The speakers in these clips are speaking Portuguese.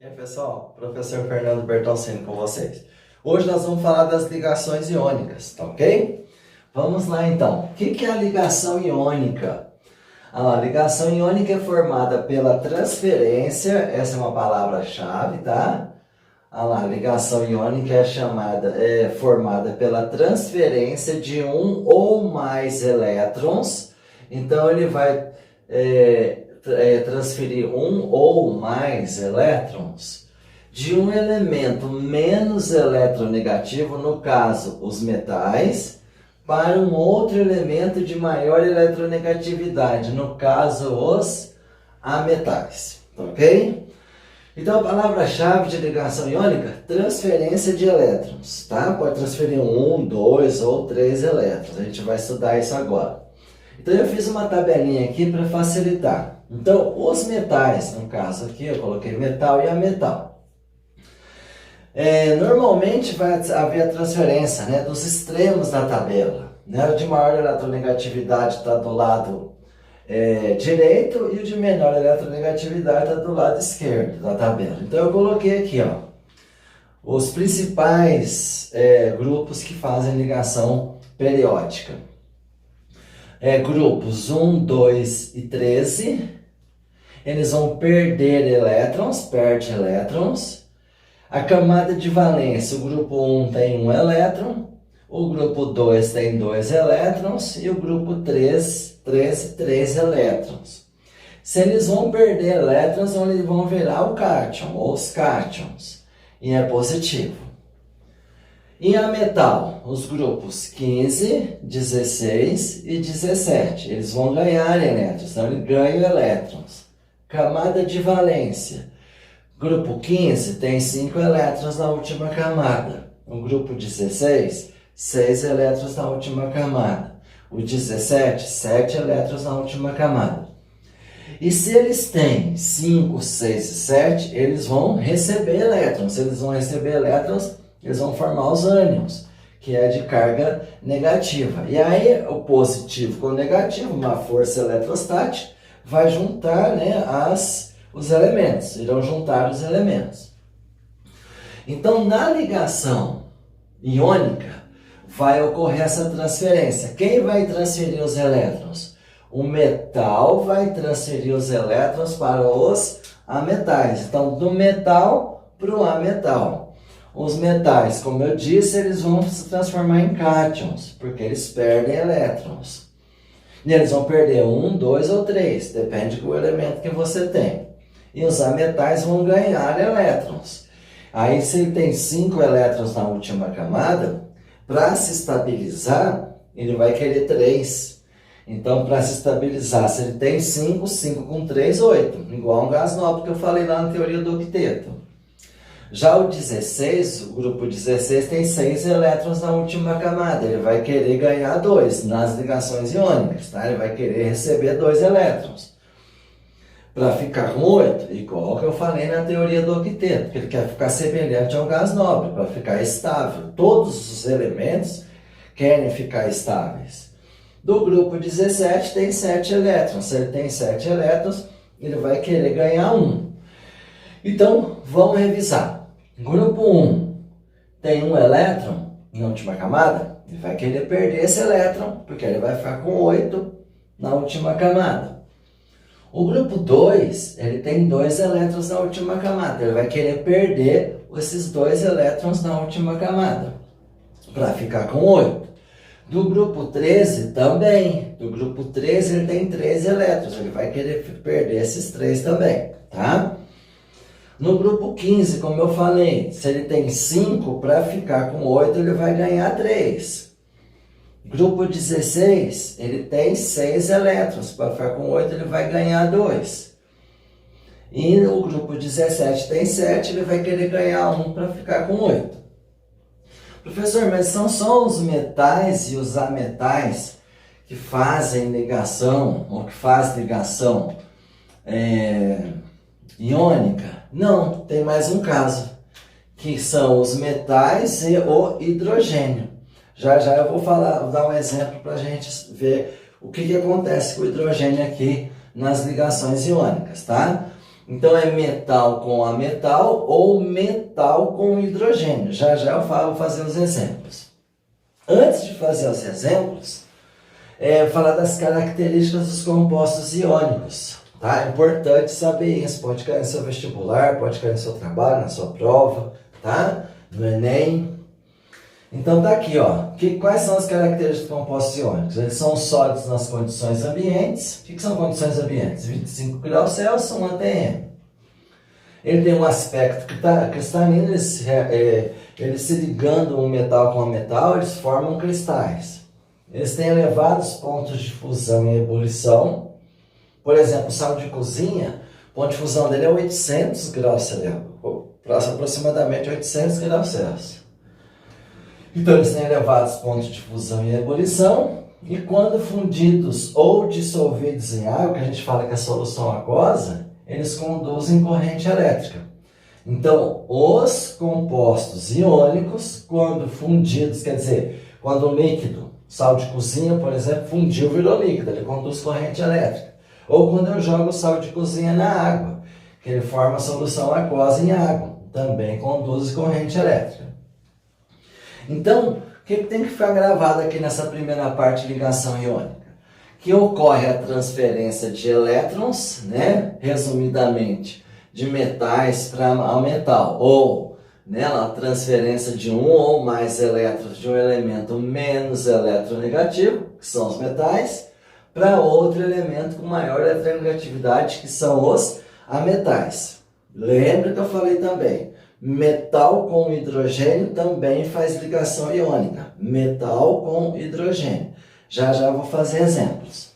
E aí, pessoal, professor Fernando Bertoncini com vocês. Hoje nós vamos falar das ligações iônicas, tá ok? Vamos lá então. O que é a ligação iônica? A ligação iônica é formada pela transferência, essa é uma palavra-chave, tá? A ligação iônica é formada pela transferência de um ou mais elétrons. Então ele vai transferir um ou mais elétrons de um elemento menos eletronegativo, no caso os metais, para um outro elemento de maior eletronegatividade, no caso os ametais, ok? Então a palavra-chave de ligação iônica, transferência de elétrons, tá? Pode transferir um, dois ou três elétrons, a gente vai estudar isso agora. Então eu fiz uma tabelinha aqui para facilitar. Então os metais, no caso aqui eu coloquei metal e ametal. Normalmente vai haver a transferência, né, dos extremos da tabela. Né? O de maior eletronegatividade está do lado direito e o de menor eletronegatividade está do lado esquerdo da tabela. Então eu coloquei aqui, ó, os principais grupos que fazem ligação periódica. Grupos 1, 2 e 13, eles vão perder elétrons, perde elétrons. A camada de valência, o grupo 1 tem um elétron, o grupo 2 tem 2 elétrons e o grupo 3, 3 elétrons. Se eles vão perder elétrons, eles vão virar o cátion, ou os cátions, e é positivo. Em ametal, os grupos 15, 16 e 17, eles vão ganhar elétrons, então eles ganham elétrons. Camada de valência, grupo 15 tem 5 elétrons na última camada, o grupo 16, 6 elétrons na última camada, o 17, 7 elétrons na última camada. E se eles têm 5, 6 e 7, eles vão receber elétrons. Se eles vão receber elétrons, eles vão formar os ânions, que é de carga negativa. E aí, o positivo com o negativo, uma força eletrostática, vai juntar, né, os elementos, irão juntar os elementos. Então, na ligação iônica, vai ocorrer essa transferência. Quem vai transferir os elétrons? O metal vai transferir os elétrons para os ametais. Então, do metal para o ametal. Os metais, como eu disse, eles vão se transformar em cátions, porque eles perdem elétrons. E eles vão perder 1, 2 ou 3, depende do elemento que você tem. E os ametais vão ganhar elétrons. Aí, se ele tem 5 elétrons na última camada, para se estabilizar, ele vai querer 3. Então, para se estabilizar, se ele tem 5, 5 com 3, 8. Igual um gás nobre que eu falei lá na teoria do octeto. Já o 16, o grupo 16 tem 6 elétrons na última camada. Ele vai querer ganhar 2 nas ligações iônicas, tá? Ele vai querer receber 2 elétrons. Para ficar com 8, igual que eu falei na teoria do octeto, que ele quer ficar semelhante a um gás nobre, para ficar estável. Todos os elementos querem ficar estáveis. Do grupo 17 tem 7 elétrons. Se ele tem 7 elétrons, ele vai querer ganhar 1. Então, vamos revisar. Grupo 1 tem 1 elétron na última camada, ele vai querer perder esse elétron, porque ele vai ficar com 8 na última camada. O grupo 2, ele tem 2 elétrons na última camada, ele vai querer perder esses 2 elétrons na última camada, para ficar com 8. Do grupo 13 também, do grupo 13 ele tem 3 elétrons, ele vai querer perder esses 3 também, tá? No grupo 15, como eu falei, se ele tem 5, para ficar com 8, ele vai ganhar 3. Grupo 16, ele tem 6 elétrons, para ficar com 8, ele vai ganhar 2. E no grupo 17 tem 7, ele vai querer ganhar 1 para ficar com 8. Professor, mas são só os metais e os ametais que fazem ligação, ou que faz ligação iônica? Não, tem mais um caso, que são os metais e o hidrogênio. Já já eu vou dar um exemplo para a gente ver o que acontece com o hidrogênio aqui nas ligações iônicas, tá? Então é metal com ametal ou metal com hidrogênio. Já já eu vou fazer os exemplos. Antes de fazer os exemplos, falar das características dos compostos iônicos. Tá? É importante saber isso. Pode cair no seu vestibular, pode cair no seu trabalho, na sua prova, tá? No Enem. Então tá aqui, ó. Quais são as características dos compostos iônicos? Eles são sólidos nas condições ambientes. O que são condições ambientes? 25 graus Celsius, 1 atm. Ele tem um aspecto cristalino, eles se ligando um metal com um metal, eles formam cristais. Eles têm elevados pontos de fusão e ebulição. Por exemplo, o sal de cozinha, o ponto de fusão dele é 800 graus Celsius, aproximadamente 800 graus Celsius. Então eles têm elevados pontos de fusão e ebulição, e quando fundidos ou dissolvidos em água, que a gente fala que é solução aquosa, eles conduzem corrente elétrica. Então, os compostos iônicos, quando fundidos, quer dizer, quando o líquido, sal de cozinha, por exemplo, fundiu, virou líquido, ele conduz corrente elétrica. Ou quando eu jogo o sal de cozinha na água, que ele forma solução aquosa em água, também conduz corrente elétrica. Então, o que tem que ficar gravado aqui nessa primeira parte de ligação iônica? Que ocorre a transferência de elétrons, né, resumidamente, de metais para metal, ou a transferência de um ou mais elétrons de um elemento menos eletronegativo, que são os metais, para outro elemento com maior eletronegatividade, que são os ametais. Lembra que eu falei também? Metal com hidrogênio também faz ligação iônica. Metal com hidrogênio. Já já vou fazer exemplos.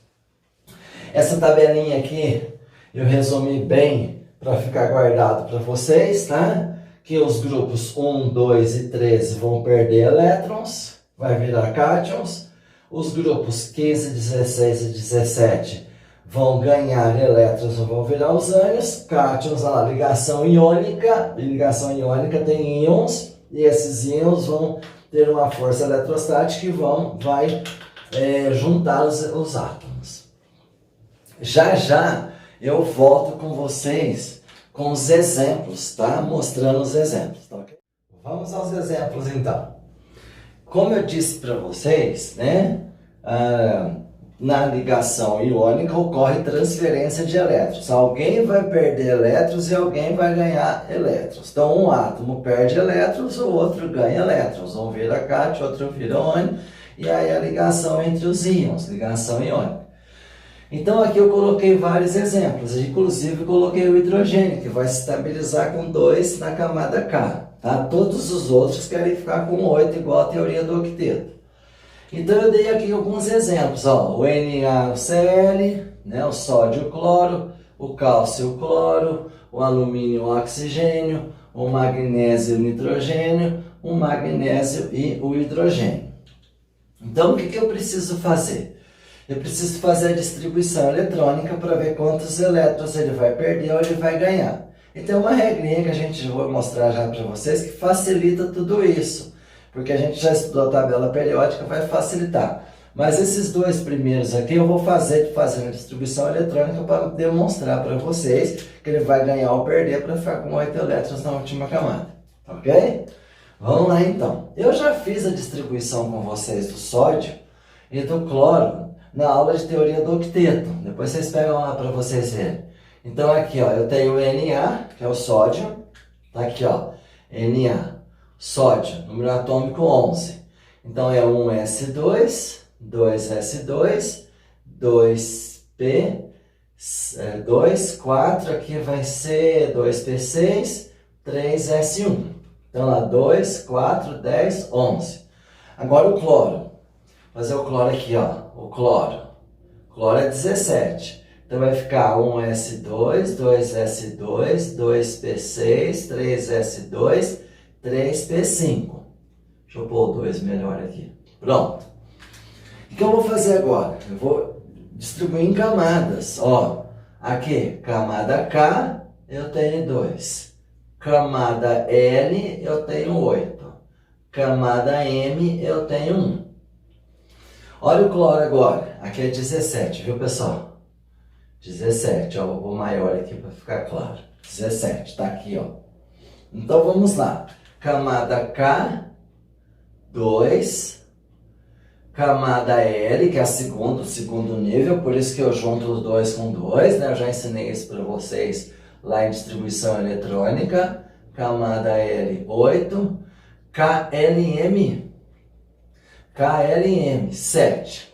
Essa tabelinha aqui eu resumi bem para ficar guardado para vocês, tá? Que os grupos 1, 2 e 13 vão perder elétrons, vai virar cátions. Os grupos 15, 16 e 17 vão ganhar elétrons, vão virar usânios. Cátions, ligação iônica. E ligação iônica tem íons, e esses íons vão ter uma força eletrostática e vai juntar os átomos. Já já eu volto com vocês com os exemplos, tá? Mostrando os exemplos, tá ok? Vamos aos exemplos então. Como eu disse para vocês, né? Na ligação iônica ocorre transferência de elétrons. Alguém vai perder elétrons e alguém vai ganhar elétrons. Então um átomo perde elétrons, o outro ganha elétrons. Um vira cátion, outro vira ânion. E aí a ligação entre os íons, ligação iônica. Então aqui eu coloquei vários exemplos, inclusive coloquei o hidrogênio, que vai se estabilizar com 2 na camada K. Tá? Todos os outros querem ficar com 8, igual a teoria do octeto. Então eu dei aqui alguns exemplos, ó, o NaCl, né, o sódio e o cloro, o cálcio e o cloro, o alumínio e o oxigênio, o magnésio e o nitrogênio, o magnésio e o hidrogênio. Então o que eu preciso fazer? Eu preciso fazer a distribuição eletrônica para ver quantos elétrons ele vai perder ou ele vai ganhar. E tem uma regrinha que a gente vai mostrar já para vocês que facilita tudo isso. Porque a gente já estudou a tabela periódica, vai facilitar. Mas esses dois primeiros aqui eu vou fazer a distribuição eletrônica para demonstrar para vocês que ele vai ganhar ou perder para ficar com 8 elétrons na última camada. Ok? Vamos lá então. Eu já fiz a distribuição com vocês do sódio e do cloro na aula de teoria do octeto. Depois vocês pegam lá para vocês verem. Então aqui, ó, eu tenho o Na, que é o sódio. Tá aqui, ó, Na. Sódio, número atômico 11. Então é 1s2, 2s2, 2p, 2, 4, aqui vai ser 2p6, 3s1. Então lá 2, 4, 10, 11. Agora o cloro. Vou fazer o cloro aqui, ó, o cloro. Cloro é 17. Então vai ficar 1s2, 2s2, 2p6, 3s2, 3p5. Deixa eu pôr o 2 melhor aqui. Pronto. O que eu vou fazer agora? Eu vou distribuir em camadas. Ó, aqui, camada K, eu tenho 2. Camada L, eu tenho 8. Camada M, eu tenho 1. Olha o cloro agora. Aqui é 17, viu, pessoal? 17, ó, o maior aqui para ficar claro. 17, tá aqui, ó. Então vamos lá. Camada K, 2. Camada L, que é o segundo nível, por isso que eu junto os dois com 2, né? Eu já ensinei isso para vocês lá em distribuição eletrônica. Camada L, 8. KLM, 7.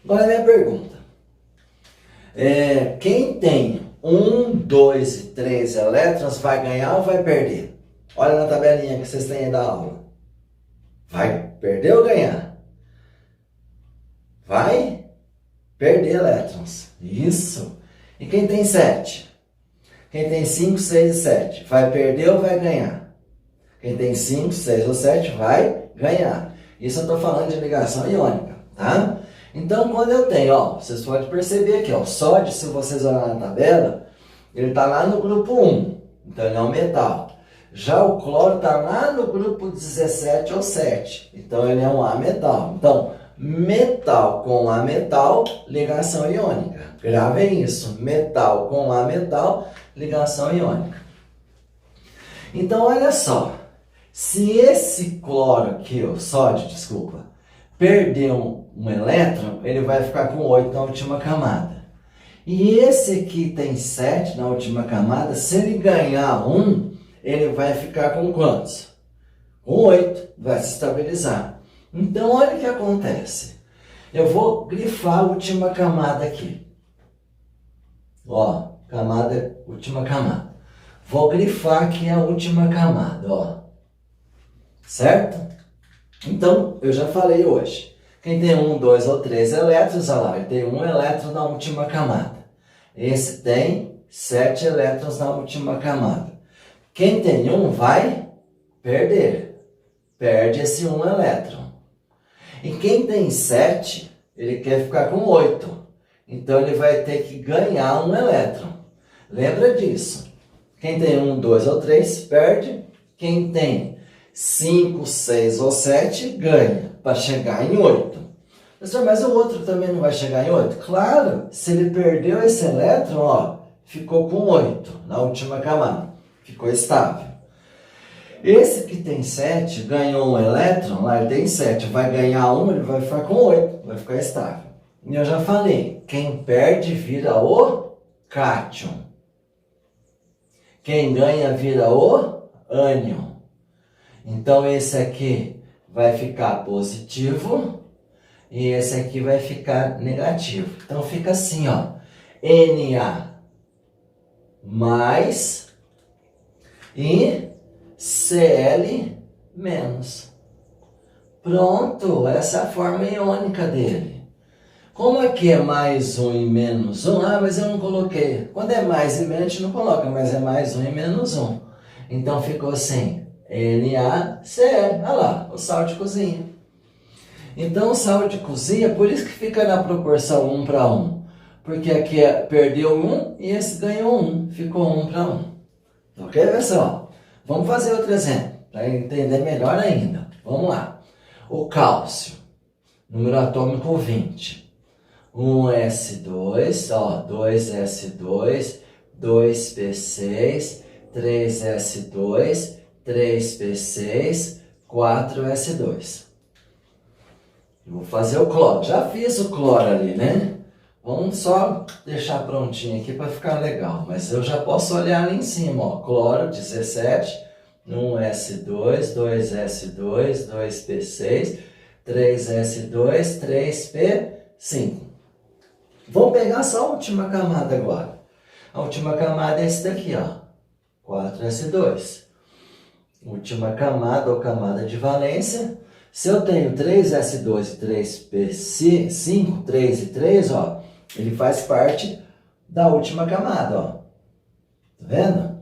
Agora a minha pergunta. Quem tem 1, 2 e 3 elétrons vai ganhar ou vai perder? Olha na tabelinha que vocês têm aí da aula. Vai perder ou ganhar? Vai perder elétrons. Isso. E quem tem 7? Quem tem 5, 6 e 7? Vai perder ou vai ganhar? Quem tem 5, 6 ou 7 vai ganhar. Isso eu estou falando de ligação iônica, tá? Então, quando eu tenho, ó, vocês podem perceber aqui, ó, o sódio, se vocês olharem na tabela, ele está lá no grupo 1, então ele é um metal. Já o cloro está lá no grupo 17 ou 7, então ele é um ametal. Então, metal com ametal, ligação iônica. Gravem isso, metal com ametal, ligação iônica. Então, olha só, se esse cloro aqui, o sódio, desculpa, perder um elétron, ele vai ficar com 8 na última camada. E esse aqui tem 7 na última camada, se ele ganhar 1, ele vai ficar com quantos? Com 8, vai se estabilizar. Então, olha o que acontece. Eu vou grifar a última camada aqui. Ó, última camada. Vou grifar aqui a última camada, ó. Certo? Então, eu já falei hoje. Quem tem 1, 2 ou 3 elétrons, olha lá, ele tem 1 elétron na última camada. Esse tem 7 elétrons na última camada. Quem tem 1 vai perder. Perde esse 1 elétron. E quem tem 7, ele quer ficar com 8. Então, ele vai ter que ganhar 1 elétron. Lembra disso. Quem tem 1, 2 ou 3, perde. Quem tem 5, 6 ou 7, ganha, para chegar em 8. Professor, mas o outro também não vai chegar em 8? Claro, se ele perdeu esse elétron, ó, ficou com 8 na última camada. Ficou estável. Esse que tem 7 ganhou 1 elétron, lá ele tem 7, vai ganhar 1, ele vai ficar com 8, vai ficar estável. E eu já falei, quem perde vira o cátion. Quem ganha vira o ânion. Então esse aqui vai ficar positivo e esse aqui vai ficar negativo. Então fica assim, ó, Na mais e Cl menos. Pronto, essa é a forma iônica dele. Como aqui é mais 1 e menos 1, mas eu não coloquei. Quando é mais e menos, a gente não coloca, mas é mais 1 e menos 1. Então ficou assim, NaCl. Olha lá, o sal de cozinha. Então o sal de cozinha, por isso que fica na proporção 1 para 1. Porque aqui perdeu 1 e esse ganhou 1. Ficou 1 para 1. Ok, pessoal? Vamos fazer outro exemplo, para entender melhor ainda. Vamos lá. O cálcio, número atômico 20. 1s2, ó, 2s2, 2p6, 3s2, 3p6, 4s2. Eu vou fazer o cloro. Já fiz o cloro ali, né? Vamos só deixar prontinho aqui para ficar legal. Mas eu já posso olhar ali em cima, ó. Cloro 17, 1s2, 2s2, 2p6, 3s2, 3p5. Vamos pegar só a última camada agora. A última camada é esse daqui, ó. 4s2. Última camada ou camada de valência. Se eu tenho 3s2 e 3p5, 3 e 3, ó, ele faz parte da última camada, ó. Tá vendo?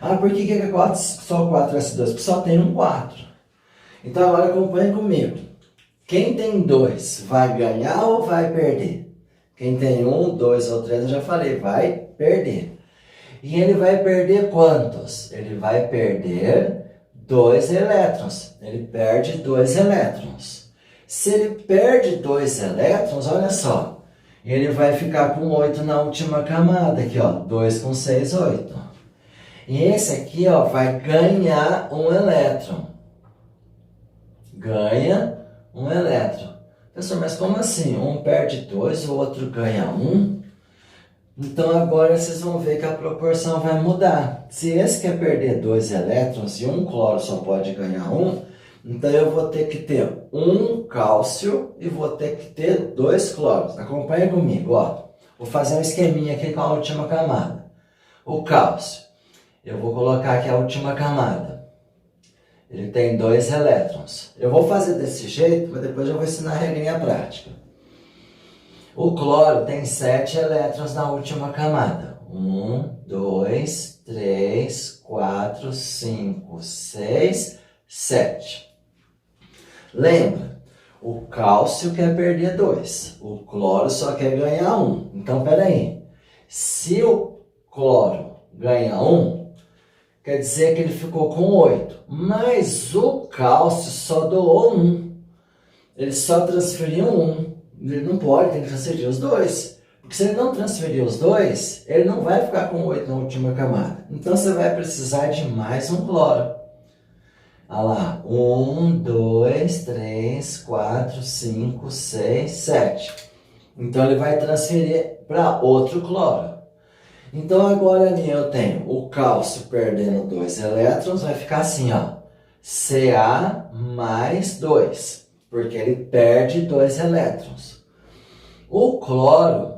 Ah, por que é só 4s2? Porque só tem um 4. Então agora acompanhe comigo. Quem tem 2 vai ganhar ou vai perder? Quem tem 1, 2 ou 3, eu já falei, vai perder. E ele vai perder quantos? Ele vai perder 2 elétrons. Ele perde 2 elétrons. Se ele perde 2 elétrons, olha só, Ele vai ficar com 8 na última camada aqui, ó. 2 com 6, 8. E esse aqui, ó, vai ganhar um elétron. Ganha um elétron. Professor, mas como assim? Um perde 2, o outro ganha 1? Então agora vocês vão ver que a proporção vai mudar. Se esse quer perder 2 elétrons e um cloro só pode ganhar 1, então eu vou ter que ter um cálcio e vou ter que ter 2 cloros. Acompanha comigo, ó. Vou fazer um esqueminha aqui com a última camada. O cálcio, eu vou colocar aqui a última camada. Ele tem 2 elétrons. Eu vou fazer desse jeito, mas depois eu vou ensinar a regrinha prática. O cloro tem 7 elétrons na última camada. 1, 2, 3, 4, 5, 6, 7. Lembra, o cálcio quer perder 2. O cloro só quer ganhar 1. Então, peraí. Se o cloro ganha 1, quer dizer que ele ficou com 8. Mas o cálcio só doou 1. Ele só transferiu 1. Ele não pode, tem que transferir os 2. Porque se ele não transferir os 2, ele não vai ficar com 8 na última camada. Então você vai precisar de mais um cloro. Olha lá. 1, 2, 3, 4, 5, 6, 7. Então ele vai transferir para outro cloro. Então agora ali eu tenho o cálcio perdendo 2 elétrons, vai ficar assim, ó. Ca mais 2. Porque ele perde 2 elétrons. O cloro,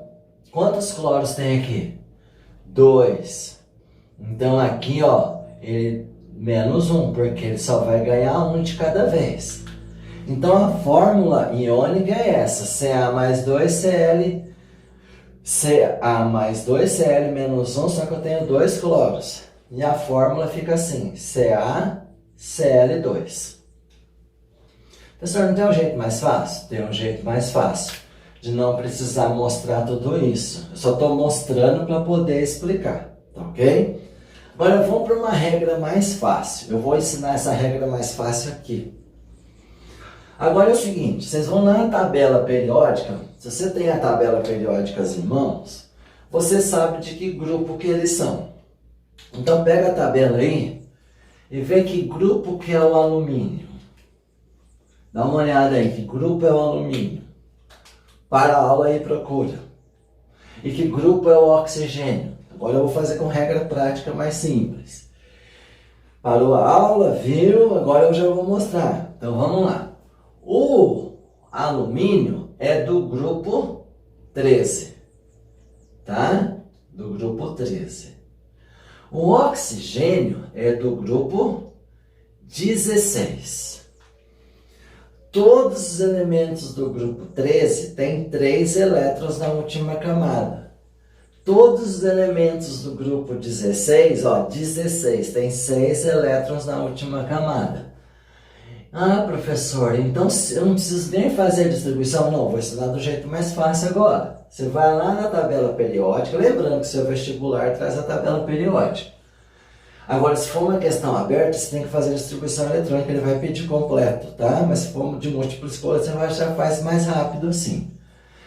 quantos cloros tem aqui? 2. Então aqui, ó, ele menos 1, porque ele só vai ganhar 1 de cada vez. Então a fórmula iônica é essa, Ca mais 2 Cl, Ca mais 2 Cl menos 1, só que eu tenho 2 cloros. E a fórmula fica assim, CaCl2. Professor, não tem um jeito mais fácil? Tem um jeito mais fácil de não precisar mostrar tudo isso. Eu só estou mostrando para poder explicar, tá ok? Agora vamos para uma regra mais fácil. Eu vou ensinar essa regra mais fácil aqui. Agora é o seguinte, vocês vão na tabela periódica. Se você tem a tabela periódica em mãos, você sabe de que grupo que eles são. Então pega a tabela aí e vê que grupo que é o alumínio. Dá uma olhada aí, que grupo é o alumínio? Para a aula aí, procura. E que grupo é o oxigênio? Agora eu vou fazer com regra prática mais simples. Parou a aula, viu? Agora eu já vou mostrar. Então vamos lá. O alumínio é do grupo 13. Tá? Do grupo 13. O oxigênio é do grupo 16. Todos os elementos do grupo 13 têm 3 elétrons na última camada. Todos os elementos do grupo 16, ó, 16, tem 6 elétrons na última camada. Ah, professor, então eu não preciso nem fazer a distribuição? Não, vou ensinar do jeito mais fácil agora. Você vai lá na tabela periódica, lembrando que seu vestibular traz a tabela periódica. Agora, se for uma questão aberta, você tem que fazer a distribuição eletrônica, ele vai pedir completo, tá? Mas se for de múltipla escolha, você já faz mais rápido assim.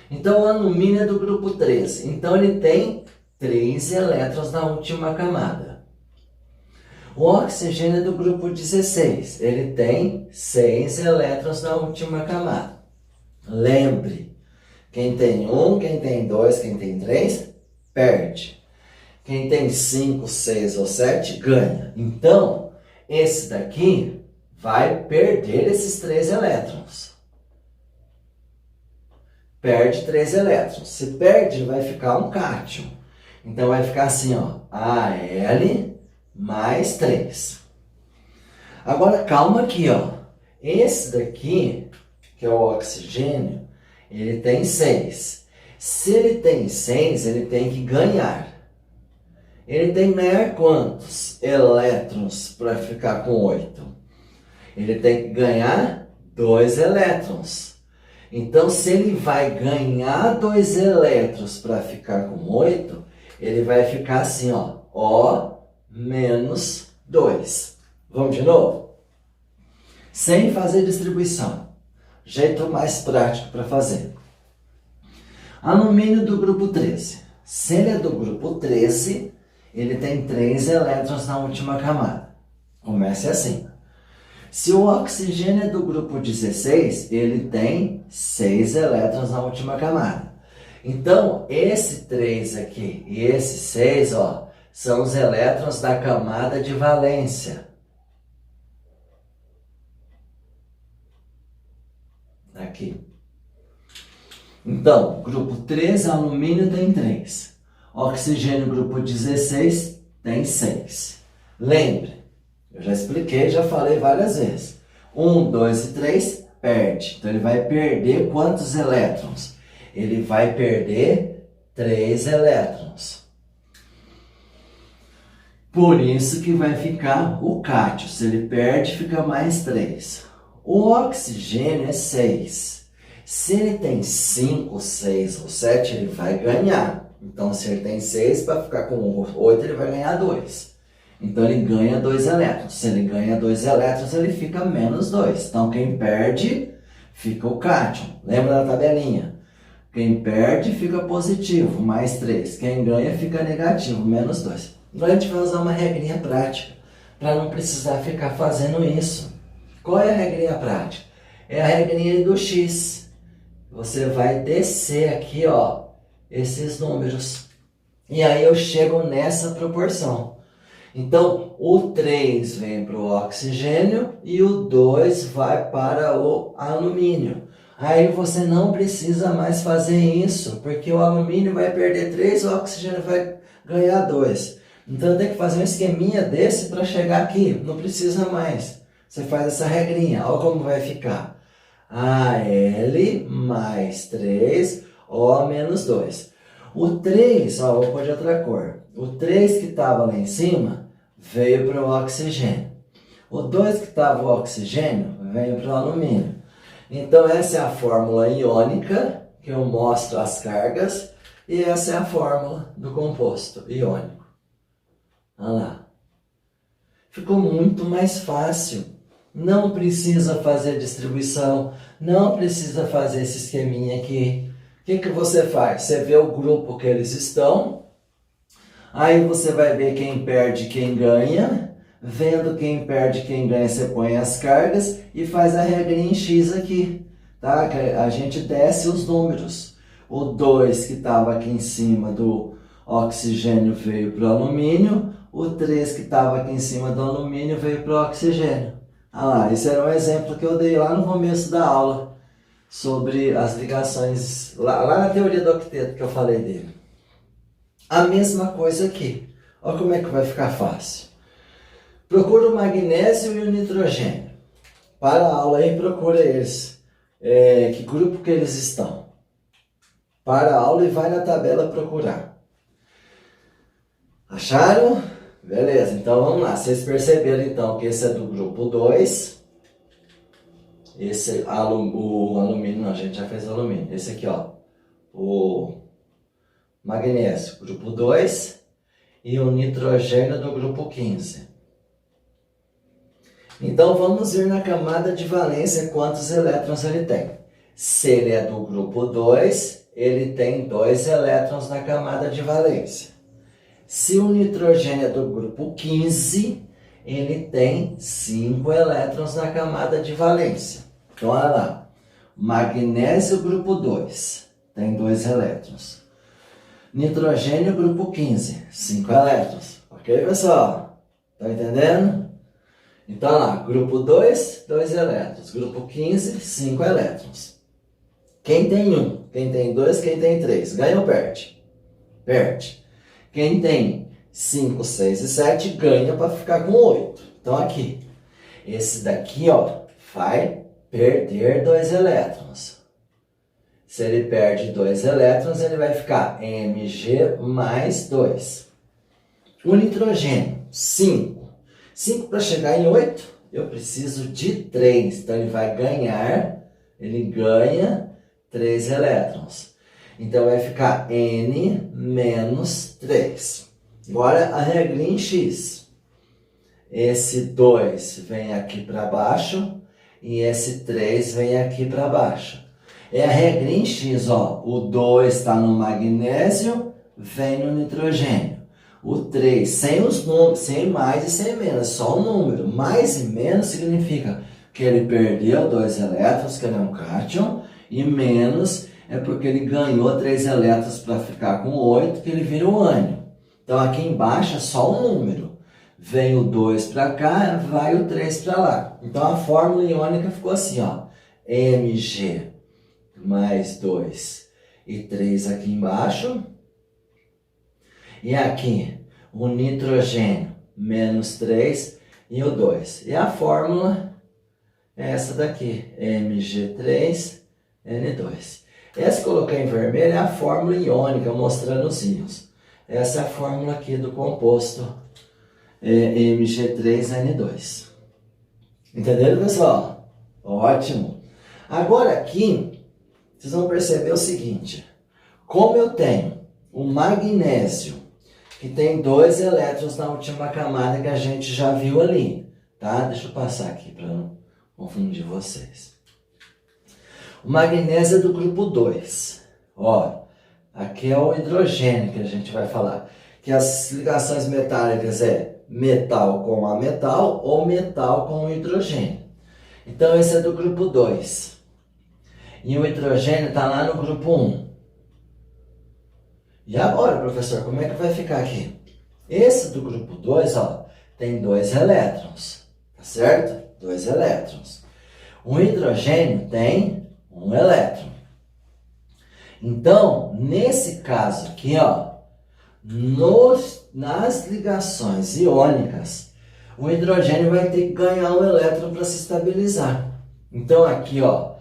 Então, o alumínio é do grupo 13. Então, ele tem 3 elétrons na última camada. O oxigênio é do grupo 16. Ele tem 6 elétrons na última camada. Lembre, quem tem 1, quem tem 2, quem tem 3, perde. Quem tem 5, 6 ou 7 ganha. Então, esse daqui vai perder esses 3 elétrons. Perde 3 elétrons. Se perde, vai ficar um cátion. Então, vai ficar assim, ó, Al mais 3. Agora, calma aqui, ó. Esse daqui, que é o oxigênio, ele tem 6. Se ele tem 6, ele tem que ganhar. Ele tem que ganhar quantos elétrons para ficar com 8? Ele tem que ganhar 2 elétrons. Então, se ele vai ganhar 2 elétrons para ficar com 8, ele vai ficar assim, ó, O menos 2. Vamos de novo? Sem fazer distribuição. Jeito mais prático para fazer. Alumínio do grupo 13. Se ele é do grupo 13, ele tem 3 elétrons na última camada. Comece assim. Se o oxigênio é do grupo 16, ele tem 6 elétrons na última camada. Então, esse 3 aqui e esse 6, ó, são os elétrons da camada de valência. Aqui. Então, grupo 13, alumínio tem 3. Oxigênio, grupo 16, tem 6. Lembre, eu já expliquei, já falei várias vezes. 1, 2 e 3, perde. Então, ele vai perder quantos elétrons? Ele vai perder 3 elétrons. Por isso que vai ficar o cátio. Se ele perde, fica mais 3. O oxigênio é 6. Se ele tem 5, 6 ou 7, ele vai ganhar. Então, se ele tem 6, para ficar com 8, ele vai ganhar 2. Então, ele ganha 2 elétrons. Se ele ganha 2 elétrons, ele fica menos 2. Então, quem perde, fica o cátio. Lembra da tabelinha? Quem perde, fica positivo, mais 3. Quem ganha, fica negativo, menos 2. Agora, a gente vai usar uma regrinha prática, para não precisar ficar fazendo isso. Qual é a regrinha prática? É a regrinha do X. Você vai descer aqui, ó, esses números. E aí eu chego nessa proporção. Então, o 3 vem para o oxigênio e o 2 vai para o alumínio. Aí você não precisa mais fazer isso, porque o alumínio vai perder 3, o oxigênio vai ganhar 2. Então, tem que fazer um esqueminha desse para chegar aqui. Não precisa mais. Você faz essa regrinha. Olha como vai ficar. AL mais 3, O menos 2. O 3, ó, vou pôr de outra cor. O 3 que estava lá em cima veio para o oxigênio. O 2 que estava o oxigênio veio para o alumínio. Então, essa é a fórmula iônica, que eu mostro as cargas, e essa é a fórmula do composto iônico. Olha lá. Ficou muito mais fácil. Não precisa fazer distribuição, não precisa fazer esse esqueminha aqui. O que que você faz? Você vê o grupo que eles estão, aí você vai ver quem perde e quem ganha. Vendo quem perde e quem ganha, você põe as cargas e faz a regrinha em X aqui, tá? A gente desce os números. O 2 que estava aqui em cima do oxigênio veio para o alumínio, o 3 que estava aqui em cima do alumínio veio para o oxigênio. Ah lá, esse era um exemplo que eu dei lá no começo da aula, sobre as ligações, lá na teoria do octeto que eu falei dele. A mesma coisa aqui. Olha como é que vai ficar fácil. Procura o magnésio e o nitrogênio. Para a aula aí, procura eles. Que grupo que eles estão. Para a aula e vai na tabela procurar. Acharam? Beleza, então vamos lá. Vocês perceberam então que esse é do grupo 2. Esse o alumínio, não, a gente já fez o alumínio. Esse aqui, ó, o magnésio, grupo 2. E o nitrogênio do grupo 15. Então, vamos ver na camada de valência quantos elétrons ele tem. Se ele é do grupo 2, ele tem 2 elétrons na camada de valência. Se o nitrogênio é do grupo 15, ele tem 5 elétrons na camada de valência. Então, olha lá. Magnésio, grupo 2, tem 2 elétrons. Nitrogênio, grupo 15, 5 elétrons. Ok, pessoal? Tá entendendo? Então, lá, grupo 2, 2 elétrons. Grupo 15, 5 elétrons. Quem tem 1, quem tem 2, quem tem 3, ganha ou perde? Perde. Quem tem 5, 6 e 7, ganha para ficar com 8. Então, aqui, esse daqui, ó, vai perder 2 elétrons. Se ele perde 2 elétrons, ele vai ficar Mg mais 2. O nitrogênio, 5. 5 para chegar em 8, eu preciso de 3. Então, ele ganha 3 elétrons. Então, vai ficar N menos 3. Agora, a regrinha em X. Esse 2 vem aqui para baixo e esse 3 vem aqui para baixo. É a regrinha em X, ó. O 2 está no magnésio, vem no nitrogênio. O 3, sem os números, sem mais e sem menos, só o número. Mais e menos significa que ele perdeu 2 elétrons, que ele é um cátion, e menos é porque ele ganhou 3 elétrons para ficar com 8, que ele vira um ânion. Então aqui embaixo é só o número. Vem o 2 para cá, vai o 3 para lá. Então a fórmula iônica ficou assim, ó. Mg mais 2 e 3 aqui embaixo. E aqui o nitrogênio menos 3 e o 2. E a fórmula é essa daqui, Mg3N2. Essa que eu coloquei em vermelho é a fórmula iônica, mostrando os íons. Essa é a fórmula aqui do composto Mg3N2. Entenderam, pessoal? Ótimo! Agora aqui, vocês vão perceber o seguinte. Como eu tenho o magnésio, que tem 2 elétrons na última camada que a gente já viu ali, tá? Deixa eu passar aqui para não confundir vocês. O magnésio é do grupo 2. Ó, aqui é o hidrogênio que a gente vai falar. Que as ligações metálicas é metal com a metal ou metal com o hidrogênio. Então esse é do grupo 2. E o hidrogênio está lá no grupo 1. E agora, professor, como é que vai ficar aqui? Esse do grupo 2, ó, tem 2 elétrons, tá certo? 2 elétrons. O hidrogênio tem 1 elétron. Então, nesse caso aqui, ó, nas ligações iônicas, o hidrogênio vai ter que ganhar 1 elétron para se estabilizar. Então, aqui, ó,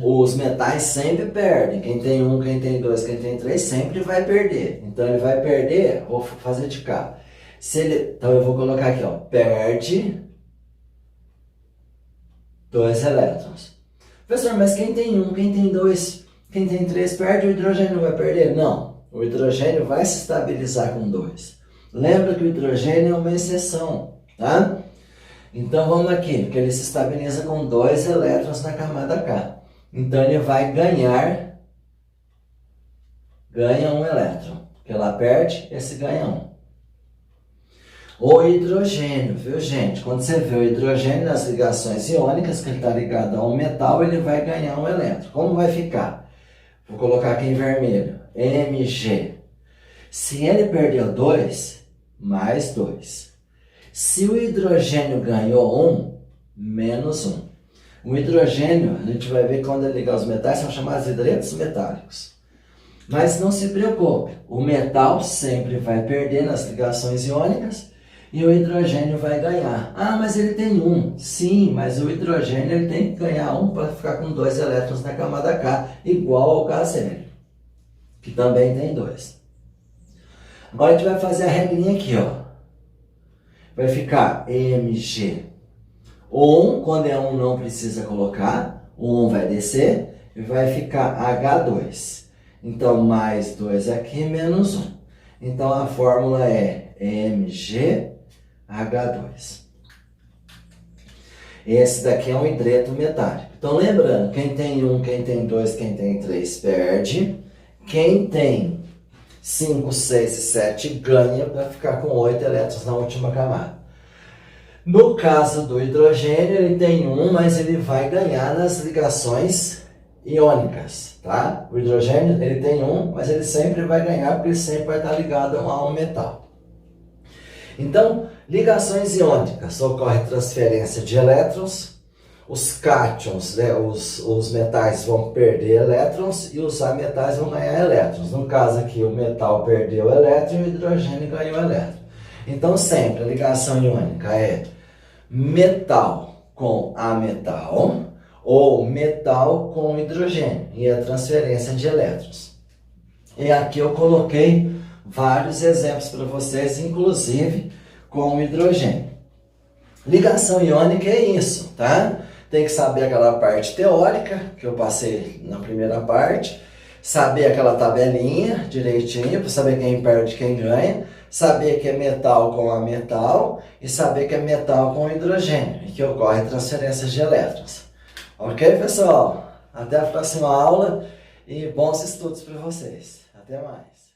os metais sempre perdem. Quem tem 1, quem tem 2, quem tem 3 sempre vai perder. Então ele vai perder, vou fazer de cá. Então eu vou colocar aqui, ó, perde 2 elétrons. Professor, mas quem tem 1, quem tem 2, quem tem 3 perde, o hidrogênio vai perder? Não, o hidrogênio vai se estabilizar com 2. Lembra que o hidrogênio é uma exceção, tá? Então vamos aqui, porque ele se estabiliza com 2 elétrons na camada K. Então ele vai ganha 1 elétron. Porque lá perde, esse ganha 1. O hidrogênio, viu gente? Quando você vê o hidrogênio nas ligações iônicas, que ele está ligado a um metal, ele vai ganhar 1 elétron. Como vai ficar? Vou colocar aqui em vermelho. Mg. Se ele perdeu 2, mais 2. Se o hidrogênio ganhou 1, menos 1. O hidrogênio, a gente vai ver quando ele ligar os metais, são chamados hidretos metálicos. Mas não se preocupe, o metal sempre vai perder nas ligações iônicas e o hidrogênio vai ganhar. Ah, mas ele tem 1. Sim, mas o hidrogênio ele tem que ganhar 1 para ficar com 2 elétrons na camada K, igual ao Kz, que também tem 2. Agora a gente vai fazer a regrinha aqui, ó. Vai ficar Mg. O 1, quando é 1 não precisa colocar, o 1 vai descer e vai ficar H2. Então, mais 2 aqui, menos 1. Então, a fórmula é MgH2. Esse daqui é um hidreto metálico. Então, lembrando, quem tem 1, quem tem 2, quem tem 3 perde. Quem tem 5, 6 e 7 ganha para ficar com 8 elétrons na última camada. No caso do hidrogênio, ele tem 1, mas ele vai ganhar nas ligações iônicas, tá? O hidrogênio, ele tem 1, mas ele sempre vai ganhar, porque ele sempre vai estar ligado a um metal. Então, ligações iônicas, ocorre transferência de elétrons, os cátions, né, os metais vão perder elétrons e os ametais vão ganhar elétrons. No caso aqui, o metal perdeu elétron e o hidrogênio ganhou elétron. Então, sempre a ligação iônica é metal com ametal ou metal com hidrogênio e a transferência de elétrons. E aqui eu coloquei vários exemplos para vocês, inclusive com hidrogênio. Ligação iônica é isso, tá? Tem que saber aquela parte teórica que eu passei na primeira parte, saber aquela tabelinha direitinho para saber quem perde e quem ganha, saber que é metal com ametal e saber que é metal com hidrogênio e que ocorre transferência de elétrons. Ok, pessoal? Até a próxima aula e bons estudos para vocês. Até mais.